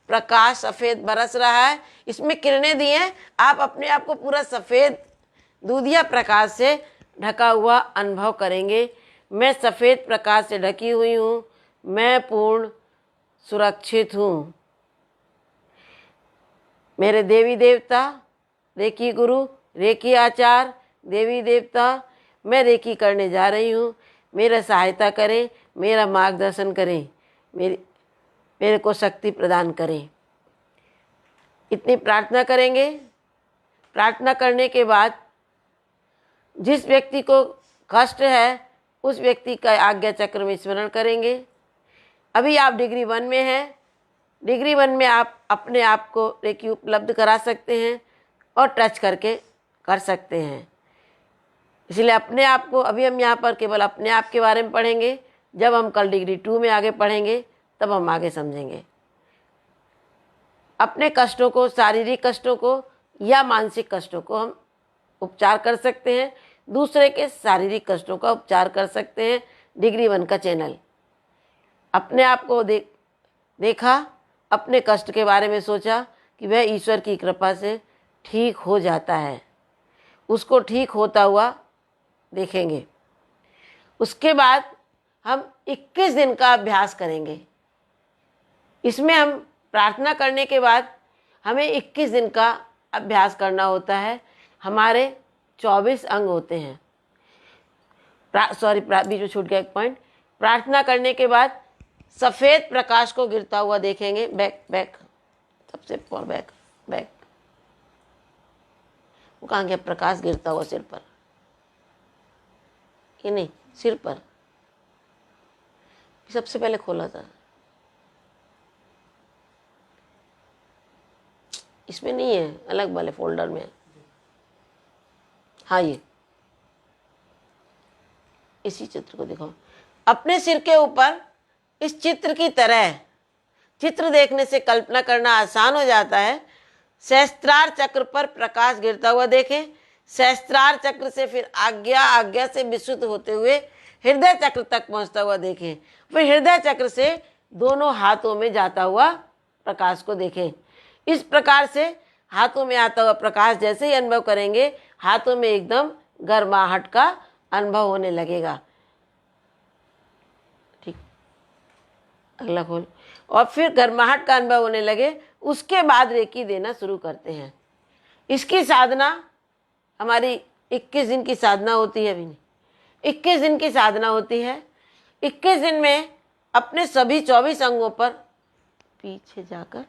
प्रकाश सफ़ेद बरस रहा है, इसमें किरणें दी हैं। आप अपने आप को पूरा सफ़ेद दूधिया प्रकाश से ढका हुआ अनुभव करेंगे। मैं सफ़ेद प्रकाश से ढकी हुई हूँ, मैं पूर्ण सुरक्षित हूँ। मेरे देवी देवता, रेकी गुरु, रेकी आचार्य, देवी देवता, मैं रेकी करने जा रही हूँ, मेरा सहायता करें, मेरा मार्गदर्शन करें, मेरे को शक्ति प्रदान करें। इतनी प्रार्थना करेंगे। प्रार्थना करने के बाद जिस व्यक्ति को कष्ट है उस व्यक्ति का आज्ञा चक्र में स्मरण करेंगे। अभी आप डिग्री 1 में हैं। डिग्री 1 में आप अपने आप को रेकी उपलब्ध करा सकते हैं और टच करके कर सकते हैं। इसलिए अपने आप को, अभी हम यहाँ पर केवल अपने आप के बारे में पढ़ेंगे। जब हम कल डिग्री 2 में आगे पढ़ेंगे तब हम आगे समझेंगे। अपने कष्टों को, शारीरिक कष्टों को या मानसिक कष्टों को हम उपचार कर सकते हैं। दूसरे के शारीरिक कष्टों का उपचार कर सकते हैं। डिग्री 1 का चैनल। अपने आप को देखा, अपने कष्ट के बारे में सोचा कि वह ईश्वर की कृपा से ठीक हो जाता है। उसको ठीक होता हुआ देखेंगे। उसके बाद हम 21 दिन का अभ्यास करेंगे। इसमें हम प्रार्थना करने के बाद हमें 21 दिन का अभ्यास करना होता है। हमारे 24 अंग होते हैं। बीच में छूट गया एक पॉइंट। प्रार्थना करने के बाद सफ़ेद प्रकाश को गिरता हुआ देखेंगे। बैक सबसे बैक वो कहाँ गया? प्रकाश गिरता हुआ सिर पर, ये नहीं, सिर पर सबसे पहले खोला था। इसमें नहीं है, अलग वाले फोल्डर में। हाँ, ये इसी चित्र को दिखाओ। अपने सिर के ऊपर इस चित्र की तरह, चित्र देखने से कल्पना करना आसान हो जाता है। सहस्त्रार चक्र पर प्रकाश गिरता हुआ देखें। सहस्त्रार चक्र से फिर आज्ञा से विशुद्ध होते हुए हृदय चक्र तक पहुंचता हुआ देखें। फिर हृदय चक्र से दोनों हाथों में जाता हुआ प्रकाश को देखें। इस प्रकार से हाथों में आता हुआ प्रकाश जैसे ही अनुभव करेंगे, हाथों में एकदम गर्माहट का अनुभव होने लगेगा। ठीक, अगला खोल। और फिर गर्माहट का अनुभव होने लगे, उसके बाद रेकी देना शुरू करते हैं। इसकी साधना हमारी 21 दिन की साधना होती है। अभी नहीं, 21 दिन की साधना होती है। 21 दिन में अपने सभी 24 अंगों पर पीछे जाकर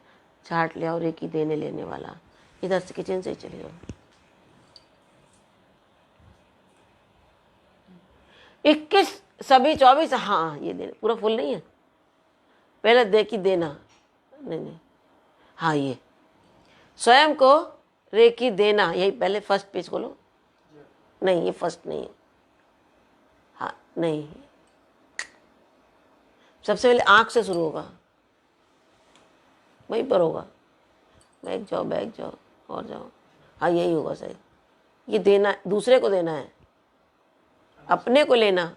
झाट ले आओ। रेकी देने लेने वाला इधर से किचन से ही चले जाओ। 21 सभी 24, हाँ ये देना पूरा फुल नहीं है, पहले देखी देना नहीं, हाँ ये स्वयं को रेकी देना, यही पहले फर्स्ट पेज खोलो। नहीं, ये फर्स्ट नहीं है, हाँ नहीं, सबसे पहले आंख से शुरू होगा, वहीं पर होगा। बैग जाओ और जाओ, हाँ यही होगा सही। ये देना, दूसरे को देना है, अपने को लेना,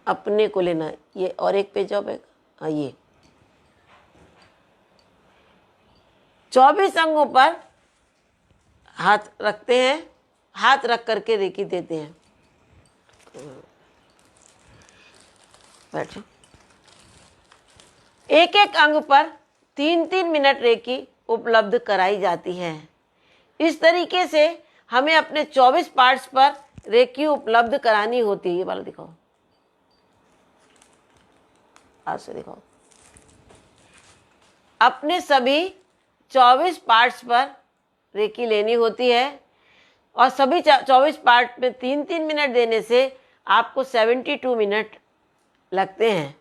अपने को लेना। ये और एक पेज जाओ बैग, हाँ ये 24 अंगों पर हाथ रखते हैं। हाथ रख करके रेकी देते हैं। बैठो। एक एक अंग पर 3-3 मिनट रेकी उपलब्ध कराई जाती है। इस तरीके से हमें अपने 24 पार्ट्स पर रेकी उपलब्ध करानी होती है। ये वाला दिखाओ, आज से दिखाओ। अपने सभी 24 पार्ट्स पर रेकी लेनी होती है और सभी 24 पार्ट में 3-3 मिनट देने से आपको 72 मिनट लगते हैं।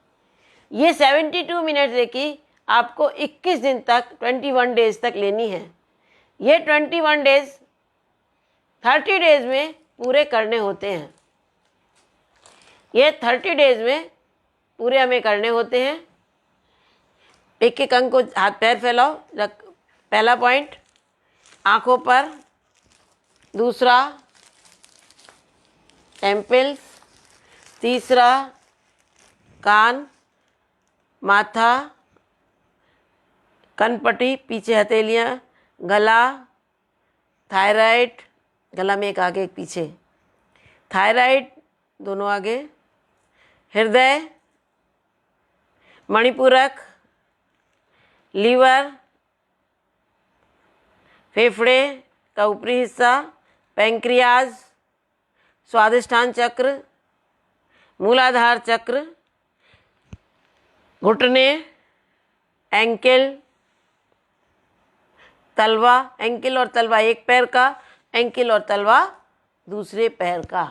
ये 72 मिनट रेकी आपको 21 दिन तक, 21 डेज तक लेनी है। ये 21 डेज 30 डेज में पूरे करने होते हैं। ये 30 डेज में पूरे हमें करने होते हैं। एक एक अंग को हाथ पैर फैलाओ। पहला पॉइंट आंखों पर, दूसरा टेम्पल्स, तीसरा कान, माथा, कनपट्टी, पीछे हथेलियाँ, गला, थायराइड, गला में एक आगे एक पीछे, थायराइड दोनों आगे, हृदय, मणिपूरक, लीवर, फेफड़े का ऊपरी हिस्सा, पैंक्रियाज, स्वादिष्ठान चक्र, मूलाधार चक्र, घुटने, एंकल, तलवा, एंकिल और तलवा एक पैर का, एंकिल और तलवा दूसरे पैर का।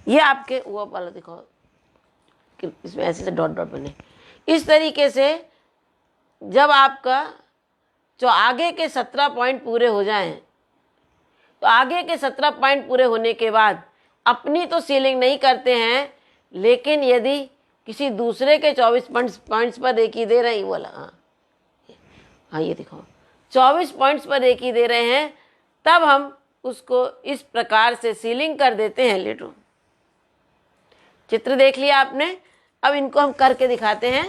ये आपके वो वाला दिखाओ कि इसमें ऐसे से डॉट डॉट बने। इस तरीके से जब आपका जो आगे के 17 पॉइंट पूरे हो जाएं, तो आगे के 17 पॉइंट पूरे होने के बाद अपनी तो सीलिंग नहीं करते हैं, लेकिन यदि किसी दूसरे के 24 पॉइंट्स पर रेकी दे रहे हैं, बोला हाँ ये दिखाओ 24 पॉइंट्स पर रेकी दे रहे हैं, तब हम उसको इस प्रकार से सीलिंग कर देते हैं। लेटो, चित्र देख लिया आपने, अब इनको हम करके दिखाते हैं।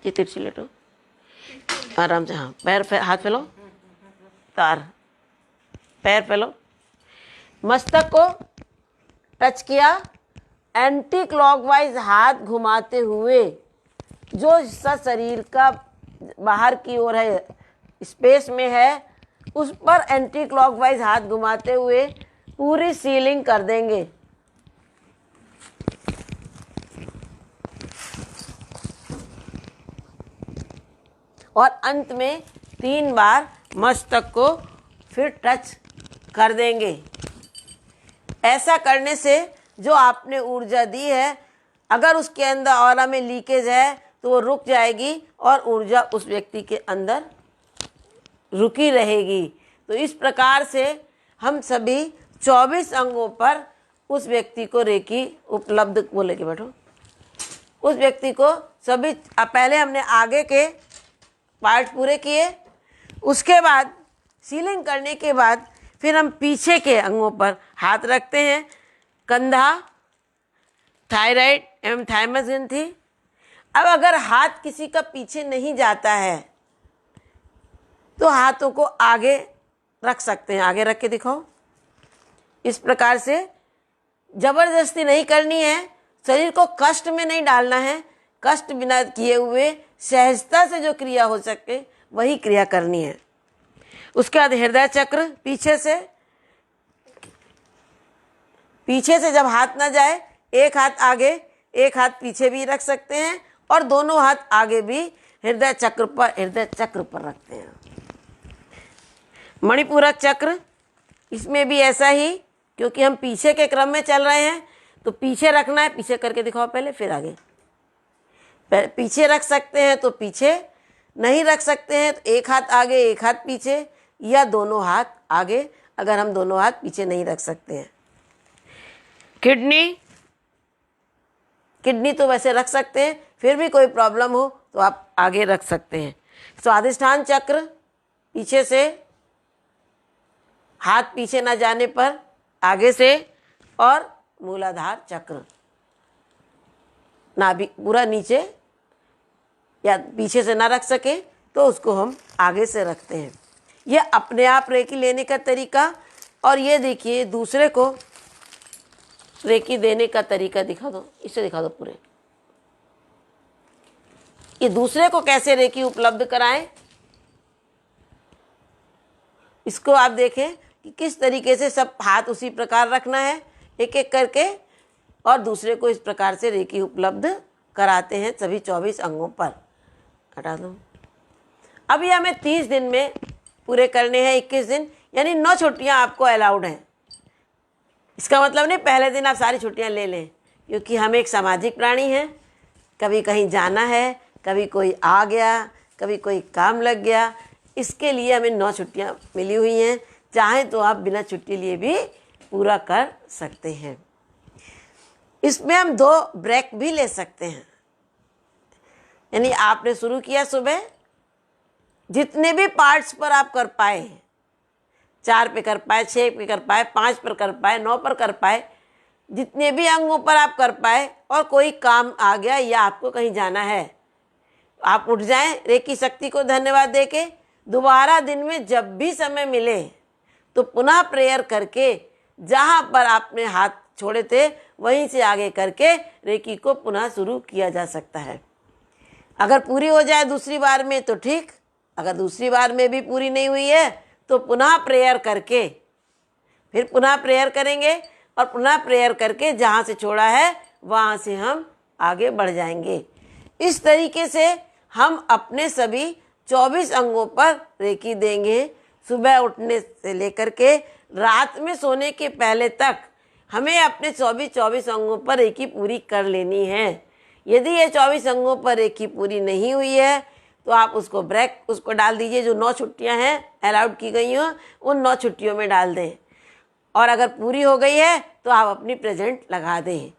ये तिरछी लेटो, आराम से, हाँ पैर हाथ फैलो, तार पैर फैलो, मस्तक को टच किया, एंटी क्लॉकवाइज हाथ घुमाते हुए जो हिस्सा शरीर का बाहर की ओर है, स्पेस में है, उस पर एंटी क्लॉकवाइज हाथ घुमाते हुए पूरी सीलिंग कर देंगे। और अंत में 3 बार मस्तक को फिर टच कर देंगे। ऐसा करने से जो आपने ऊर्जा दी है, अगर उसके अंदर ऑरा में लीकेज है तो वो रुक जाएगी और ऊर्जा उस व्यक्ति के अंदर रुकी रहेगी। तो इस प्रकार से हम सभी 24 अंगों पर उस व्यक्ति को रेकी उपलब्ध, बोले के बैठो, उस व्यक्ति को सभी, पहले हमने आगे के पार्ट पूरे किए, उसके बाद सीलिंग करने के बाद फिर हम पीछे के अंगों पर हाथ रखते हैं। कंधा, थायराइड एवं थाइमस ग्रंथि। अब अगर हाथ किसी का पीछे नहीं जाता है तो हाथों को आगे रख सकते हैं, आगे रख के दिखाओ। इस प्रकार से जबरदस्ती नहीं करनी है, शरीर को कष्ट में नहीं डालना है, कष्ट बिना किए हुए सहजता से जो क्रिया हो सके वही क्रिया करनी है। उसके बाद हृदय चक्र, पीछे से जब हाथ ना जाए, एक हाथ आगे एक हाथ पीछे भी रख सकते हैं और दोनों हाथ आगे भी हृदय चक्र पर रखते हैं। मणिपूरक चक्र, इसमें भी ऐसा ही, क्योंकि हम पीछे के क्रम में चल रहे हैं तो पीछे रखना है। पीछे करके दिखाओ पहले, फिर आगे। पीछे रख सकते हैं तो पीछे, नहीं रख सकते हैं तो एक हाथ आगे एक हाथ पीछे, या दोनों हाथ आगे अगर हम दोनों हाथ पीछे नहीं रख सकते हैं। किडनी तो वैसे रख सकते हैं, फिर भी कोई प्रॉब्लम हो तो आप आगे रख सकते हैं। स्वादिष्ठान चक्र, पीछे से हाथ पीछे ना जाने पर आगे से, और मूलाधार चक्र नाभि पूरा नीचे या पीछे से ना रख सके तो उसको हम आगे से रखते हैं। ये अपने आप रेकी लेने का तरीका। और ये देखिए दूसरे को रेकी देने का तरीका दिखा दो, इसे दिखा दो पूरे। ये दूसरे को कैसे रेकी उपलब्ध कराएं, इसको आप देखें कि किस तरीके से सब हाथ उसी प्रकार रखना है एक एक करके, और दूसरे को इस प्रकार से रेकी उपलब्ध कराते हैं सभी 24 अंगों पर। हटा दो। अब ये हमें 30 दिन में पूरे करने हैं, 21 दिन, यानी 9 छुट्टियां आपको अलाउड हैं। इसका मतलब नहीं पहले दिन आप सारी छुट्टियां ले लें, क्योंकि हम एक सामाजिक प्राणी हैं। कभी कहीं जाना है, कभी कोई आ गया, कभी कोई काम लग गया, इसके लिए हमें 9 छुट्टियां मिली हुई हैं। चाहे तो आप बिना छुट्टी लिए भी पूरा कर सकते हैं। इसमें हम 2 ब्रेक भी ले सकते हैं। यानी आपने शुरू किया सुबह, जितने भी पार्ट्स पर आप कर पाए, 4 पे कर पाए, 6 पे कर पाए, 5 पर कर पाए, 9 पर कर पाए, जितने भी अंगों पर आप कर पाए, और कोई काम आ गया या आपको कहीं जाना है, आप उठ जाएं, रेकी शक्ति को धन्यवाद देके। दोबारा दिन में जब भी समय मिले तो पुनः प्रेयर करके जहाँ पर आपने हाथ छोड़े थे वहीं से आगे करके रेकी को पुनः शुरू किया जा सकता है। अगर पूरी हो जाए दूसरी बार में तो ठीक, अगर दूसरी बार में भी पूरी नहीं हुई है तो पुनः प्रेयर करके, फिर पुनः प्रेयर करेंगे, और पुनः प्रेयर करके जहाँ से छोड़ा है वहाँ से हम आगे बढ़ जाएंगे। इस तरीके से हम अपने सभी 24 अंगों पर रेकी देंगे। सुबह उठने से लेकर के रात में सोने के पहले तक हमें अपने 24 अंगों पर रेकी पूरी कर लेनी है। यदि ये 24 अंगों पर रेकी पूरी नहीं हुई है तो आप उसको डाल दीजिए। जो 9 छुट्टियां हैं अलाउड की गई हो, उन 9 छुट्टियों में डाल दें। और अगर पूरी हो गई है तो आप अपनी प्रेजेंट लगा दें।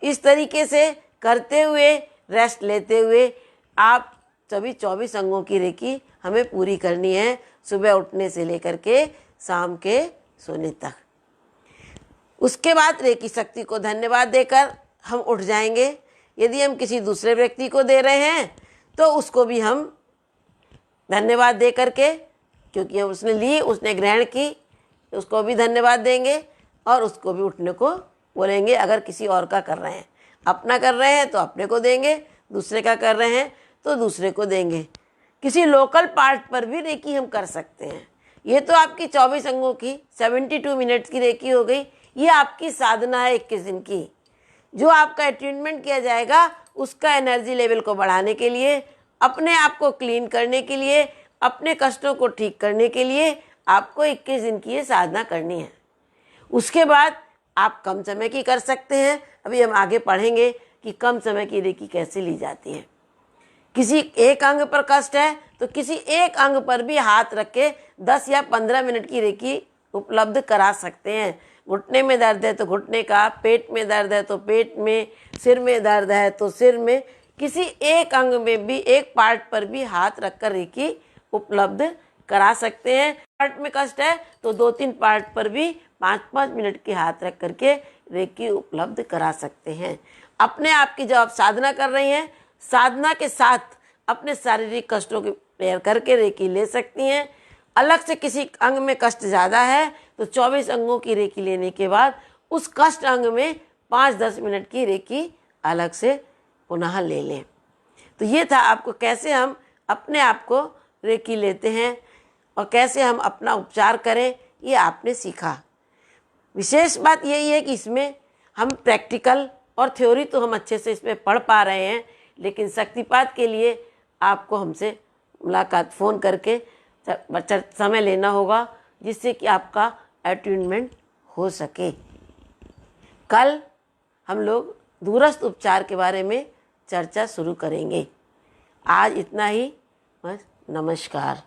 इस तरीके से करते हुए, रेस्ट लेते हुए आप सभी 24 अंगों की रेकी हमें पूरी करनी है, सुबह उठने से लेकर के शाम के सोने तक। उसके बाद रेकी शक्ति को धन्यवाद देकर हम उठ जाएंगे। यदि हम किसी दूसरे व्यक्ति को दे रहे हैं तो उसको भी हम धन्यवाद दे करके, क्योंकि उसने ली, उसने ग्रहण की, उसको भी धन्यवाद देंगे और उसको भी उठने को बोलेंगे। अगर किसी और का कर रहे हैं, अपना कर रहे हैं तो अपने को देंगे, दूसरे का कर रहे हैं तो दूसरे को देंगे। किसी लोकल पार्ट पर भी रेकी हम कर सकते हैं। ये तो आपकी 24 अंगों की 72 मिनट्स की रेकी हो गई। ये आपकी साधना है 21 दिन की। जो आपका अटेन्मेंट किया जाएगा उसका एनर्जी लेवल को बढ़ाने के लिए, अपने आप को क्लीन करने के लिए, अपने कष्टों को ठीक करने के लिए आपको 21 दिन की ये साधना करनी है। उसके बाद आप कम समय की कर सकते हैं। अभी हम आगे पढ़ेंगे कि कम समय की रेकी कैसे ली जाती है। किसी एक अंग पर कष्ट है तो किसी एक अंग पर भी हाथ रख के 10 या 15 मिनट की रेकी उपलब्ध करा सकते हैं। घुटने में दर्द है तो घुटने का, पेट में दर्द है तो पेट में, सिर में दर्द है तो सिर में, किसी एक अंग में भी, एक पार्ट पर भी हाथ रखकर रेकी उपलब्ध करा सकते हैं। पार्ट में कष्ट है तो 2-3 पार्ट पर भी 5-5 मिनट के हाथ रख करके रेकी उपलब्ध करा सकते हैं। अपने आप की जब आप साधना कर रही हैं, साधना के साथ अपने शारीरिक कष्टों की प्रेयर करके रेकी ले सकती हैं। अलग से किसी अंग में कष्ट ज़्यादा है तो 24 अंगों की रेकी लेने के बाद उस कष्ट अंग में 5-10 मिनट की रेकी अलग से पुनः ले लें। तो ये था आपको कैसे हम अपने आप को रेकी लेते हैं और कैसे हम अपना उपचार करें, ये आपने सीखा। विशेष बात यही है कि इसमें हम प्रैक्टिकल और थ्योरी तो हम अच्छे से इसमें पढ़ पा रहे हैं, लेकिन शक्तिपात के लिए आपको हमसे मुलाकात फ़ोन करके समय लेना होगा, जिससे कि आपका अटेन्मेंट हो सके। कल हम लोग दूरस्थ उपचार के बारे में चर्चा शुरू करेंगे। आज इतना ही, बस। नमस्कार।